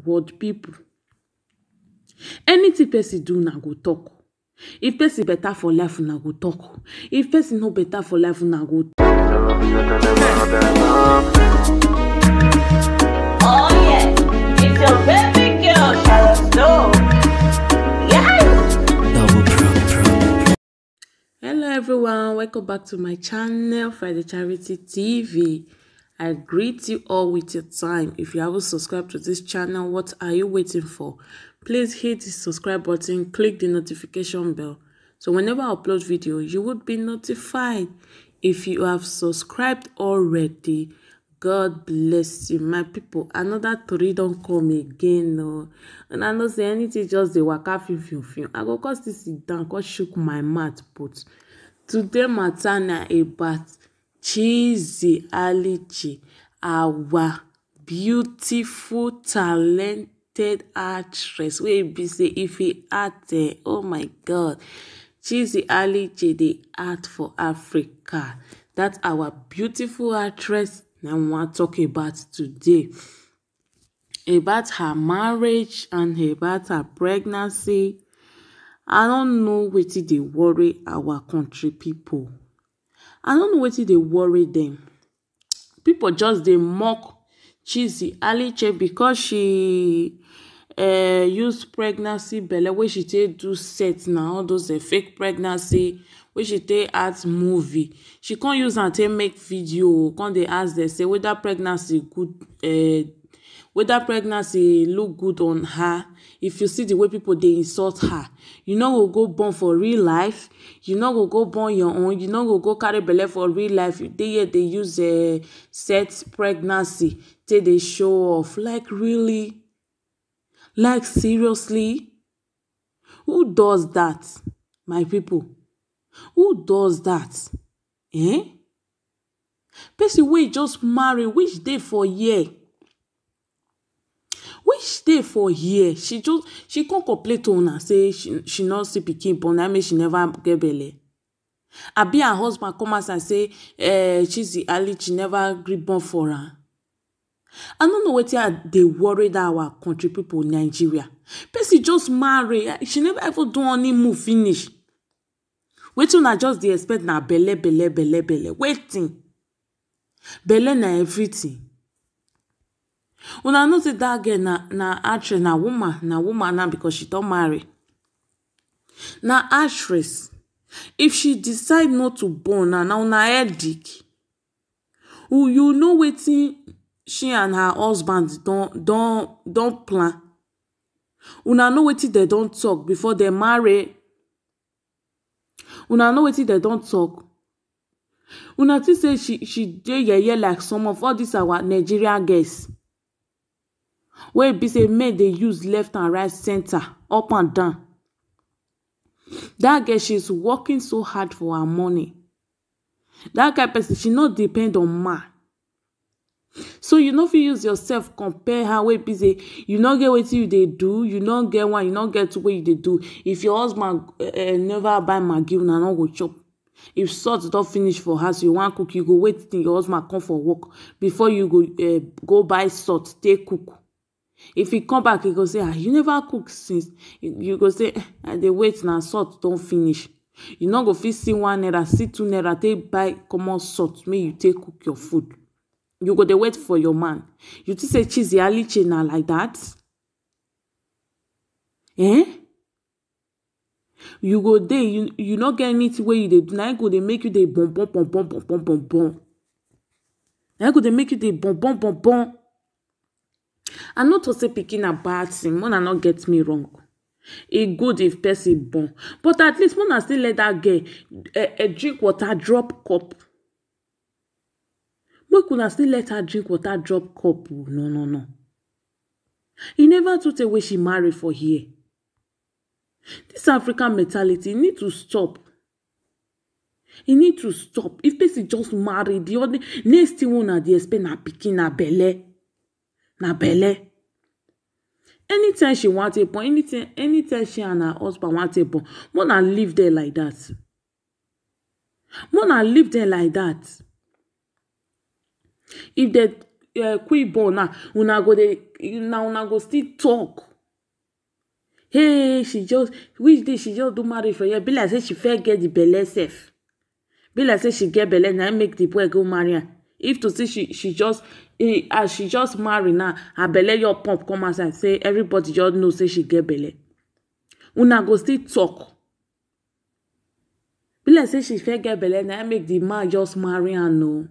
world people. Anything person do na go talk. If person better for life, na go talk. If person no better for life, na go talk. Oh yeah, it's your baby girl, Charlotte Snow. Hello everyone, welcome back to my channel, Friday Charity TV. I greet you all with your time. If you haven't subscribed to this channel, what are you waiting for? Please hit the subscribe button, click the notification bell, so whenever I upload video, you would be notified. If you have subscribed already, God bless you, my people. Another tori don't come again, no. And I don't say anything, just the waka film. I go cause this sit down, cause shook my mouth, but today matter na about Chizzy Alice, our beautiful, talented actress. Wey be say if he act, oh my God, Chizzy Alice dey act for Africa. That's our beautiful actress. Now we want to talk about today, about her marriage and about her pregnancy. I don't know wetin dey worry our country people. I don't know wetin dey worry them. People just dey mock Chizzy Alice because she used pregnancy belle wey she take do set na, all those fake pregnancy wey she take act movie. She can't use am take make video. Can't they ask them say whether pregnancy good, whether pregnancy look good on her. If you see the way people they insult her, you know go born for real life. You know go born your own. You know go carry belle for real life. They use a set pregnancy till they show off. Like really? Like seriously? Who does that, my people? Who does that? Person wey just marry, which day for year? Which day for year? She can't complain to una say she not see pikin born. I mean she never get belle. Abi her husband come out and say Chizzy Alice never gree born for her. I don't know wetin they worry that our country people, Nigeria. Person just marry, she never ever do any move finish. Wetin una just dey expect na belle. Waiting. Belle na everything. Una know say that girl na actress, na woman now because she don't marry. Na actress. If she decide not to born now una headache. You know wetin she and her husband don't plan. Una know wetin they don't talk before they marry. Una know wetin they don't talk. Una think say she dey yeye like some of all these our Nigerian girls. Wey be say men they use left and right, center, up and down. That girl, she's working so hard for her money. That kind of person, she not depend on man. So you know if you use yourself compare her wey be say you not get wetin you dey do, you not get one, you not get two wey you dey do. If your husband never buy Maggi, una no go chop. If salt don't finish for house, you want cook, you go wait till your husband come for work before you go buy salt take cook. If he come back, he go say, you never cook since. You go say, they wait now, salt don't finish. You not go fit see 1 naira, see 2 naira, take buy common salt, may you take cook your food. You go dey wait for your man. You think say Chizzy Alice na like that? You go there, you not get anything where you dey do. Now go they make you dey bon. Now go they make you dey bon. I not to say pikin a bad thing. Mona not get me wrong. It good if person born, but at least Mona still let that girl drink water, drop cup. But could I still let her drink water, drop cup? No. He never took away she married for here. This African mentality need to stop. He need to stop. If person just married, the other next thing one at the expect na pikin na belle. Anytime she want a born, anytime she and her husband want a born, Mona live there like that. If quick born now, una go still talk. Hey, which day she just do marriage for you? Be like say she fair get the belle self. Be like say she get belle now make the boy go marry her. If to say she just as she just marry now, her belle your pump come outside say everybody just know say she get belle. Una go still talk. Be like say she fair get belle now make the man just marry her no.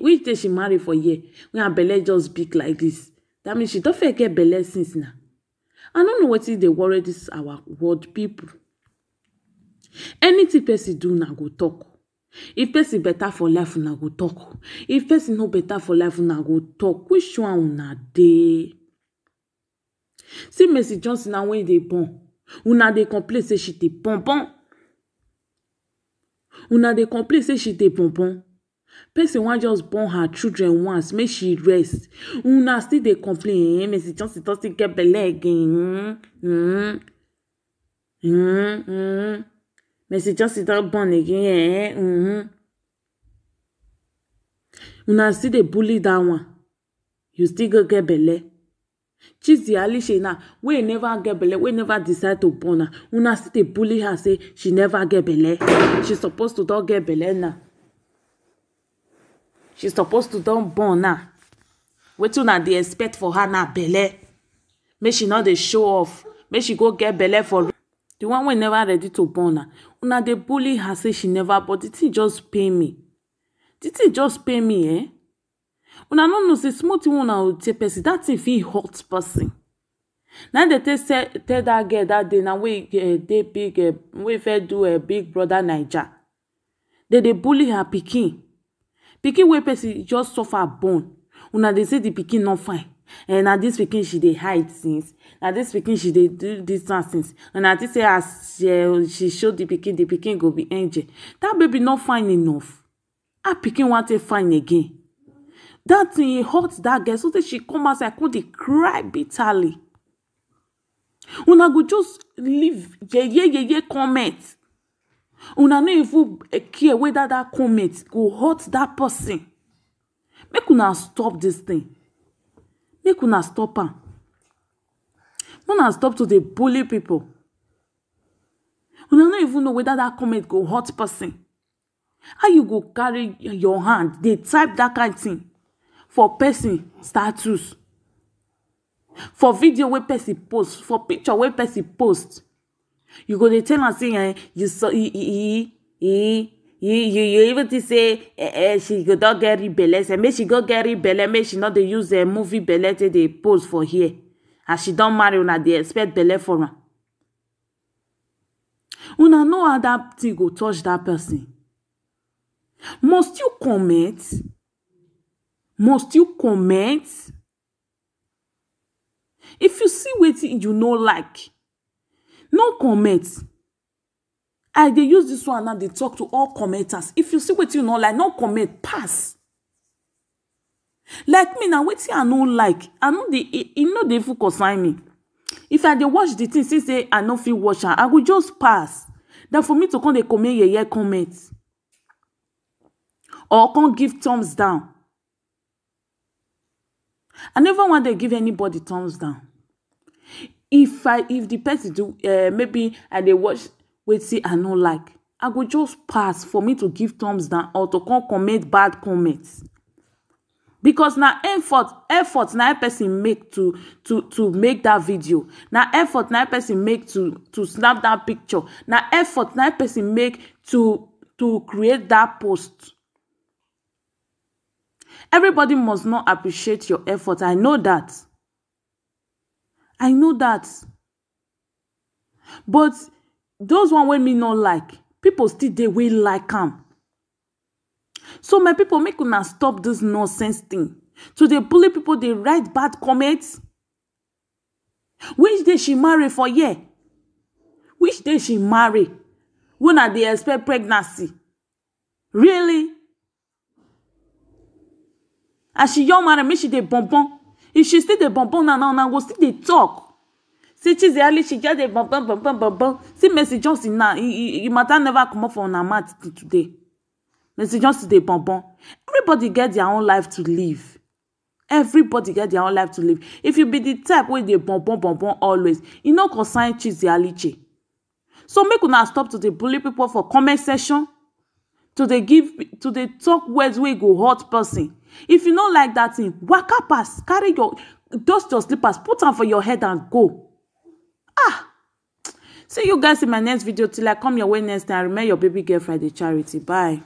Which day she marry for you? When her belle just big like this. That means she don't fair get belle since now. I don't know what is they worry this our world people. Anything person do now go talk. If person better for life, una go talk. If person no better for life, una go talk. Which one una dey? See Mercy Johnson now when they born. Una dey complain say she dey bonbon. Una dey complain say she dey bonbon. Person wan just born her children once, make she rest. Una still dey complain. Mercy Johnson don still get belle again. Mercy Johnson don born again. Una still dey bully that one. You still go get belle. Chizzy Alice now, we never get belle, we never decide to born her. Una still dey bully her say she never get belle. She supposed to don get belle now. She supposed to don born now. Wetin una dey expect for her now belle? Make she not dey show off. Make she go get belle for the one wey never ready to born her. Una dey bully her say she never, but the thing just pay me. The thing just pay me, eh? Una no know say small thing una will take person. That thing fit hurt person. Now they tell that girl that day now we dey big we fit do a Big Brother Naija. They bully her pikin. Pikin wey person just suffer born. Una dey say the pikin not fine. And now this pikin she dey hide since. Now this pikin she dey do this and since. And now this say as she show the pikin go be angel. That baby not fine enough. Her pikin want to fine again. That thing hurt that girl. So that she come outside, could cry bitterly. Una go just leave ye comment. Una no even care whether that comment go hurt that person. Make una stop this thing. Make una stop am. Una stop to dey bully people. Una no even know whether that comment go hurt person. How you go carry your hand, they type that kind of thing for person status, for video where person post, for picture where person post. You go dey tell am say you saw you even to say she go don get belle. Say make she go get belle, make she not dey use a movie belle till they post for here. As she don't marry, una dey expect belle for her. Una know how that thing go touch that person. Must you comment? Must you comment? If you see wetin you no like, no comment. I dey use this one now, they talk to all commenters. If you see wetin you no like, no comment, pass. Like me now, wetin I no like, I know dey even concern me. If I dey watch the thing, since say I no fit watch am, I go just pass. Then for me to come dey comment or come give thumbs down. I never want to give anybody thumbs down. If the person do maybe I dey watch wetin I no like, I go just pass for me to give thumbs down or to come comment bad comments. Because now effort now person make to make that video. Now effort now person make to snap that picture. Now effort now person make to create that post. Everybody must not appreciate your effort. I know that. I know that. But those one wey me not like, people still dey wey like am. So my people, make una stop this nonsense thing. So they bully people, they write bad comments. Which day she marry for year? Which day she marry? When are they expect pregnancy? Really? As she young marry, make she dey bonbon. If she still dey bonbon now go still dey talk. See Chizzy Alice, she just dey bonbon. See Mercy Johnson now, you matter never come up for una mouth today. Mr. Just dey bonbon. Everybody get their own life to live. Everybody get their own life to live. If you be the type wey dey bonbon always, you no concern Chizialiche. So make una stop to dey bully people for comment section, to dey talk words wey go hurt person. If you no like that thing, waka pass, carry dust your slippers, put am for your head and go. See you guys in my next video. Till I come your way next time. Remember your baby girl Friday Charity. Bye.